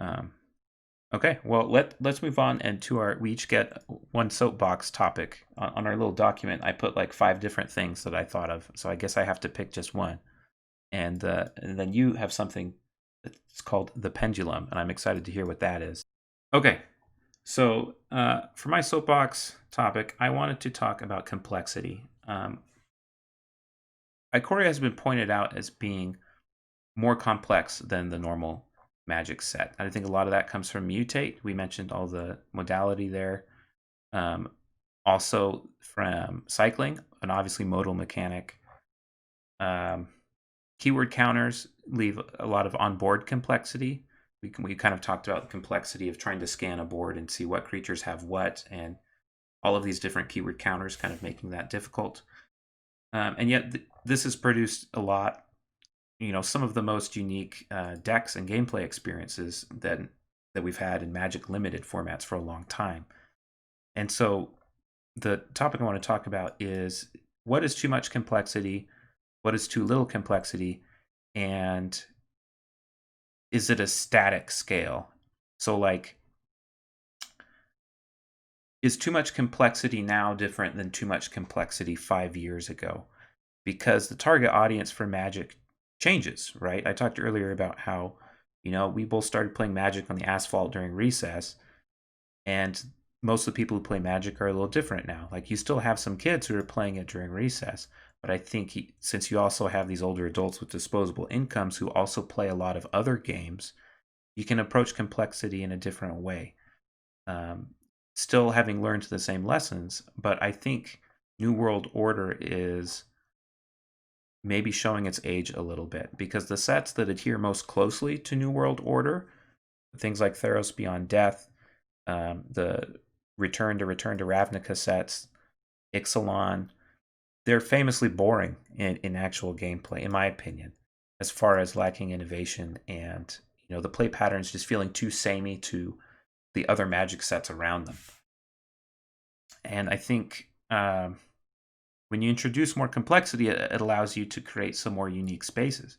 Um, okay, well let's move on and to our. We each get one soapbox topic on our little document. I put like 5 different things that I thought of, so I guess I have to pick just one. And then you have something that's called the pendulum, and I'm excited to hear what that is. Okay, so for my soapbox topic, I wanted to talk about complexity. Ikoria has been pointed out as being more complex than the normal Magic set. I think a lot of that comes from Mutate. We mentioned all the modality there. Um, Also from cycling, and obviously modal mechanic. Um, Keyword counters leave a lot of onboard complexity. We kind of talked about the complexity of trying to scan a board and see what creatures have what, and all of these different keyword counters kind of making that difficult. And yet, this has produced a lot, some of the most unique decks and gameplay experiences that we've had in Magic Limited formats for a long time. And so, the topic I want to talk about is what is too much complexity, what is too little complexity, and is it a static scale? So, like, is too much complexity now different than too much complexity 5 years ago? Because the target audience for Magic changes, right? I talked earlier about how, we both started playing Magic on the asphalt during recess, and most of the people who play Magic are a little different now. Like, you still have some kids who are playing it during recess, but I think since you also have these older adults with disposable incomes who also play a lot of other games, you can approach complexity in a different way. Um, Still having learned the same lessons, but I think New World Order is maybe showing its age a little bit because the sets that adhere most closely to New World Order, things like Theros Beyond Death, the Return to Ravnica sets, Ixalan, they're famously boring in actual gameplay, in my opinion, as far as lacking innovation and the play patterns just feeling too samey to the other Magic sets around them. And I think when you introduce more complexity, it allows you to create some more unique spaces.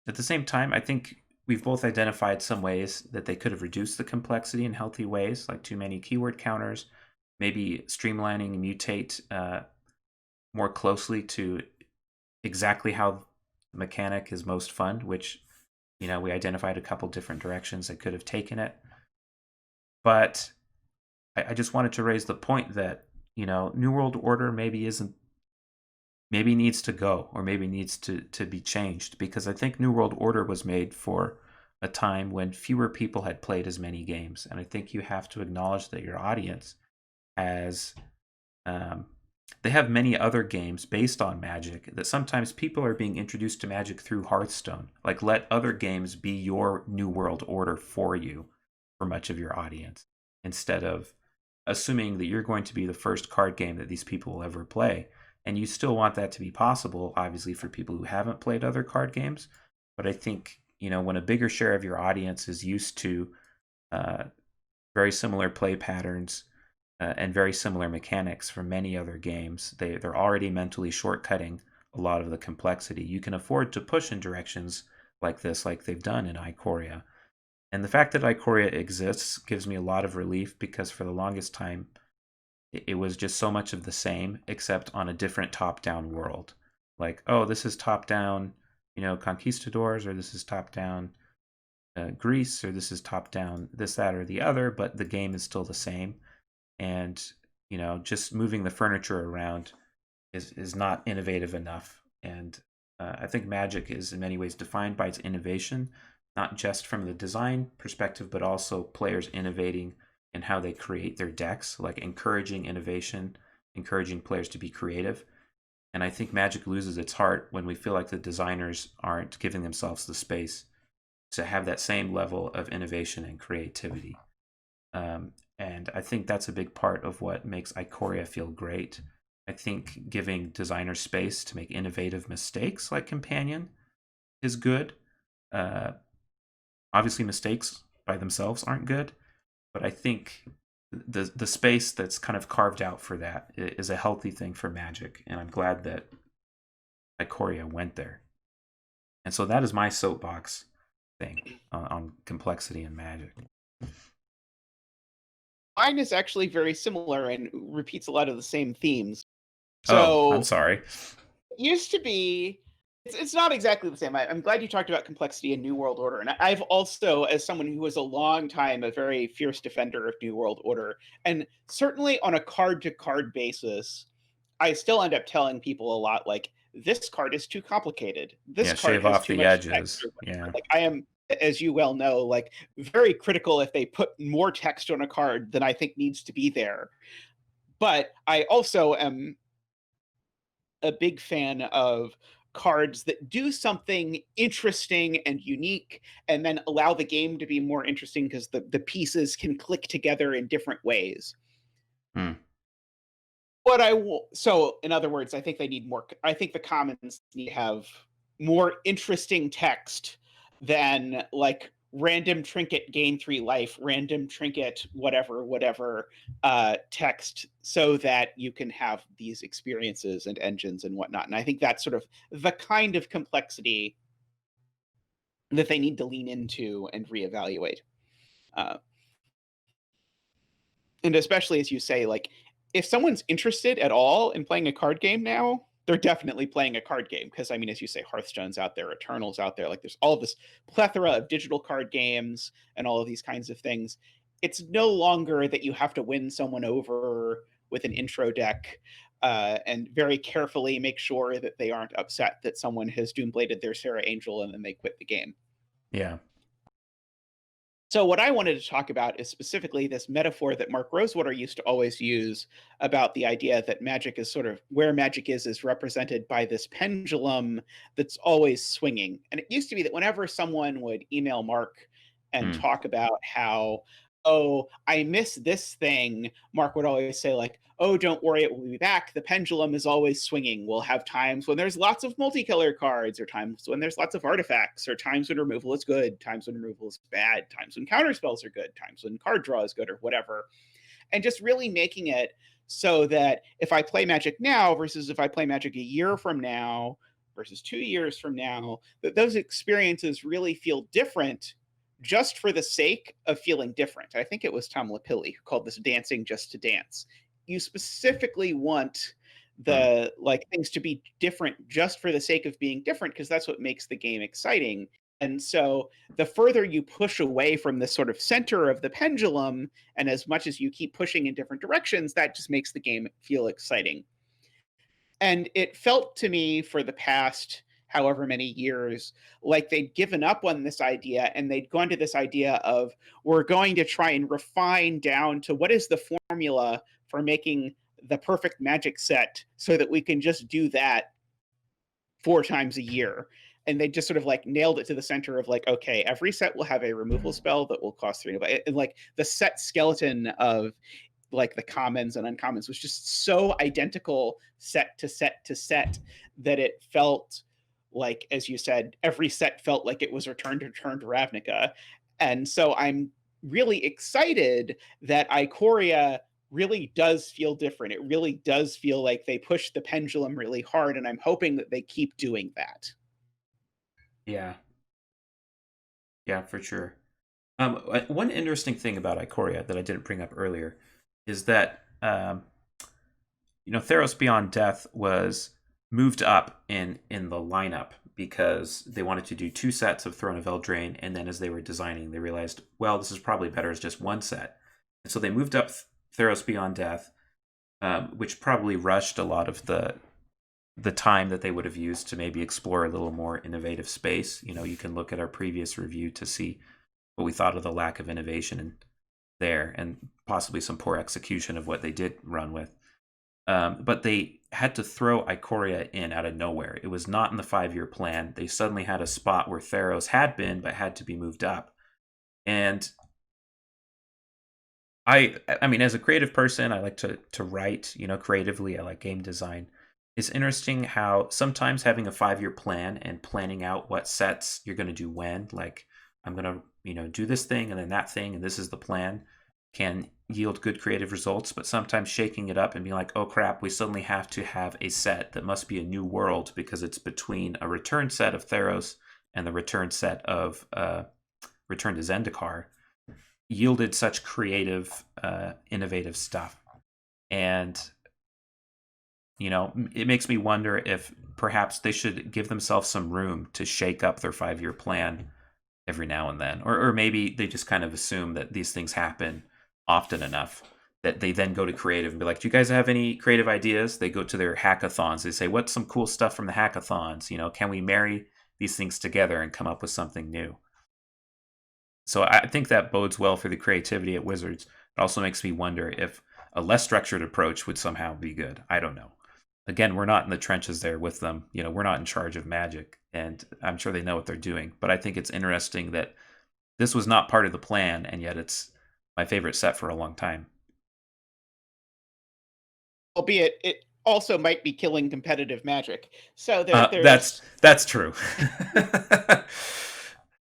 At the same time, I think we've both identified some ways that they could have reduced the complexity in healthy ways, like too many keyword counters, maybe streamlining and mutate more closely to exactly how the mechanic is most fun, which, we identified a couple different directions that could have taken it. But I just wanted to raise the point that, New World Order maybe needs to go or maybe needs to be changed because I think New World Order was made for a time when fewer people had played as many games. And I think you have to acknowledge that your audience has, um, they have many other games based on Magic that sometimes people are being introduced to Magic through Hearthstone. Like, let other games be your New World Order for you for much of your audience instead of assuming that you're going to be the first card game that these people will ever play. And you still want that to be possible, obviously, for people who haven't played other card games. But I think, when a bigger share of your audience is used to uh, very similar play patterns and very similar mechanics from many other games, they're already mentally shortcutting a lot of the complexity. You can afford to push in directions like this, like they've done in Ikoria. And the fact that Ikoria exists gives me a lot of relief because for the longest time, it was just so much of the same, except on a different top down world. Like, oh, this is top down, conquistadors, or this is top down Greece, or this is top down this, that, or the other, but the game is still the same. And, just moving the furniture around is not innovative enough. And I think Magic is in many ways defined by its innovation, not just from the design perspective, but also players innovating in how they create their decks, like encouraging innovation, encouraging players to be creative. And I think Magic loses its heart when we feel like the designers aren't giving themselves the space to have that same level of innovation and creativity. And I think that's a big part of what makes Ikoria feel great. I think giving designers space to make innovative mistakes like Companion is good. Uh, Obviously, mistakes by themselves aren't good, but I think the space that's kind of carved out for that is a healthy thing for Magic, and I'm glad that Ikoria went there. And so that is my soapbox. thing on complexity and magic. Mine is actually very similar and repeats a lot of the same themes. Oh, I'm So sorry. it used to be it's not exactly the same. I'm glad you talked about complexity in New World Order. And I've also, as someone who was a long time a very fierce defender of New World Order, and certainly on a card to card basis, I still end up telling people a lot like this card is too complicated. This Yeah, card shave has off too the much text edges. or Yeah. whatever. Like I am, as you well know, like very critical if they put more text on a card than I think needs to be there. But I also am a big fan of cards that do something interesting and unique and then allow the game to be more interesting because the pieces can click together in different ways. Hmm. What I will so in other words, I think they need more. I think the commons need to have more interesting text than like random trinket gain 3 life, random trinket whatever text, so that you can have these experiences and engines and whatnot. And I think that's sort of the kind of complexity that they need to lean into and reevaluate. Uh, and especially as you say, like if someone's interested at all in playing a card game now, they're definitely playing a card game because I mean, as you say, Hearthstone's out there, Eternal's out there. Like there's all of this plethora of digital card games and all of these kinds of things. It's no longer that you have to win someone over with an intro deck and very carefully make sure that they aren't upset that someone has doombladed their Sarah Angel and then they quit the game. Yeah. So, what I wanted to talk about is specifically this metaphor that Mark Rosewater used to always use about the idea that magic is sort of where magic is represented by this pendulum that's always swinging. And it used to be that whenever someone would email Mark and Hmm. talk about how, oh, I miss this thing, Mark would always say, like, oh, don't worry, it will be back. The pendulum is always swinging. We'll have times when there's lots of multicolor cards, or times when there's lots of artifacts, or times when removal is good, times when removal is bad, times when counter spells are good, times when card draw is good, or whatever. And just really making it so that if I play Magic now versus if I play Magic a year from now versus 2 years from now, that those experiences really feel different just for the sake of feeling different. I think it was Tom Lapilli who called this dancing just to dance. You specifically want Hmm. the like things to be different just for the sake of being different because that's what makes the game exciting. And so the further you push away from the sort of center of the pendulum, and as much as you keep pushing in different directions, that just makes the game feel exciting. And it felt to me for the past however many years like they'd given up on this idea and they'd gone to this idea of we're going to try and refine down to what is the formula for making the perfect magic set so that we can just do that 4 times a year. And they just sort of like nailed it to the center of like, okay, every set will have a removal spell that will cost 3. And like the set skeleton of like the commons and uncommons was just so identical set to set to set that it felt like, as you said, every set felt like it was Return to Ravnica. And so I'm really excited that Ikoria really does feel different. It really does feel like they push the pendulum really hard, and I'm hoping that they keep doing that. Yeah. Yeah, for sure. One interesting thing about Ikoria that I didn't bring up earlier is that Theros Beyond Death was moved up in the lineup because they wanted to do 2 sets of Throne of Eldraine, and then as they were designing, they realized, well, this is probably better as just 1 set, and so they moved up Theros Beyond Death, which probably rushed a lot of the time that they would have used to maybe explore a little more innovative space. You can look at our previous review to see what we thought of the lack of innovation in there and possibly some poor execution of what they did run with. But they had to throw Ikoria in out of nowhere. It was not in the 5-year plan. They suddenly had a spot where Theros had been, but had to be moved up. And I mean, as a creative person, I like to write, creatively. I like game design. It's interesting how sometimes having a 5-year plan and planning out what sets you're going to do when, like I'm going to, do this thing and then that thing, and this is the plan, can yield good creative results. But sometimes shaking it up and being like, oh crap, we suddenly have to have a set that must be a new world because it's between a return set of Theros and the return set of Return to Zendikar yielded such creative, innovative stuff. And it makes me wonder if perhaps they should give themselves some room to shake up their 5-year plan every now and then. Or maybe they just kind of assume that these things happen often enough that they then go to creative and be like, do you guys have any creative ideas? They go to their hackathons. They say, what's some cool stuff from the hackathons? Can we marry these things together and come up with something new? So I think that bodes well for the creativity at Wizards. It also makes me wonder if a less structured approach would somehow be good. I don't know. Again, we're not in the trenches there with them. We're not in charge of Magic, and I'm sure they know what they're doing. But I think it's interesting that this was not part of the plan, and yet it's my favorite set for a long time. Albeit it also might be killing competitive Magic. So That's there's that's true.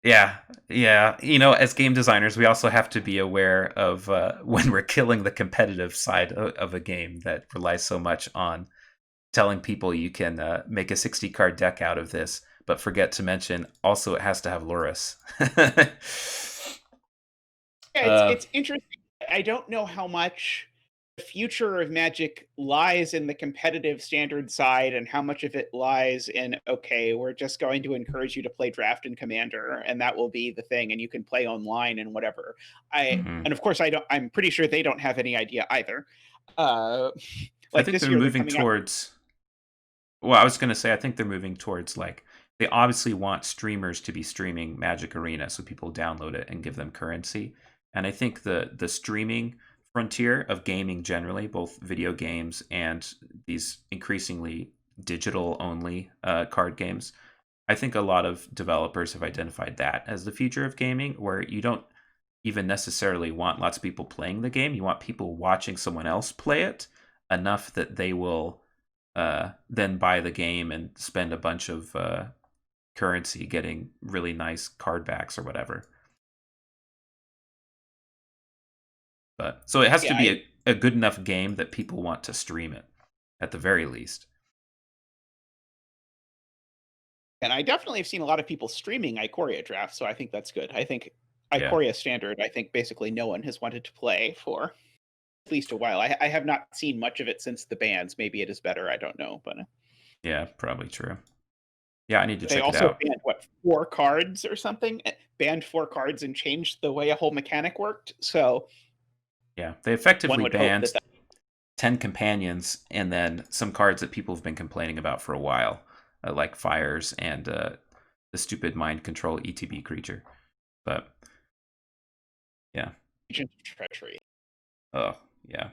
Yeah, yeah. As game designers, we also have to be aware of when we're killing the competitive side of a game that relies so much on telling people you can make a 60 card deck out of this, but forget to mention also it has to have Loris. yeah, uh, it's interesting. I don't know how much the future of Magic lies in the competitive standard side and how much of it lies in, okay, we're just going to encourage you to play Draft and Commander, and that will be the thing, and you can play online and whatever. mhm. And of course I'm pretty sure they don't have any idea either. Uh I like think this they're year they're moving coming out. towards. Well, I was going to say, I think they're moving towards like they obviously want streamers to be streaming Magic Arena, so people download it and give them currency. And I think the streaming frontier of gaming generally, both video games and these increasingly digital only card games, I think a lot of developers have identified that as the future of gaming, where you don't even necessarily want lots of people playing the game. You want people watching someone else play it enough that they will then buy the game and spend a bunch of currency getting really nice card backs or whatever. But so it has to Yeah, be a good enough game that people want to stream it at the very least. and I definitely have seen a lot of people streaming Ikoria draft, so I think that's good. I think Yeah. Ikoria standard, I think basically no one has wanted to play for at least a while. I have not seen much of it since the bans. Maybe it is better. I don't know, but Yeah, probably true. Yeah, I need to they check it also out. banned what 4 cards or something. Banned 4 cards and changed the way a whole mechanic worked. So Yeah, they one effectively would hope that banned 10 companions and then some cards that people have been complaining about for a while, like fires and the stupid mind control ETB creature. But yeah. Agent of Treachery. Oh, yeah.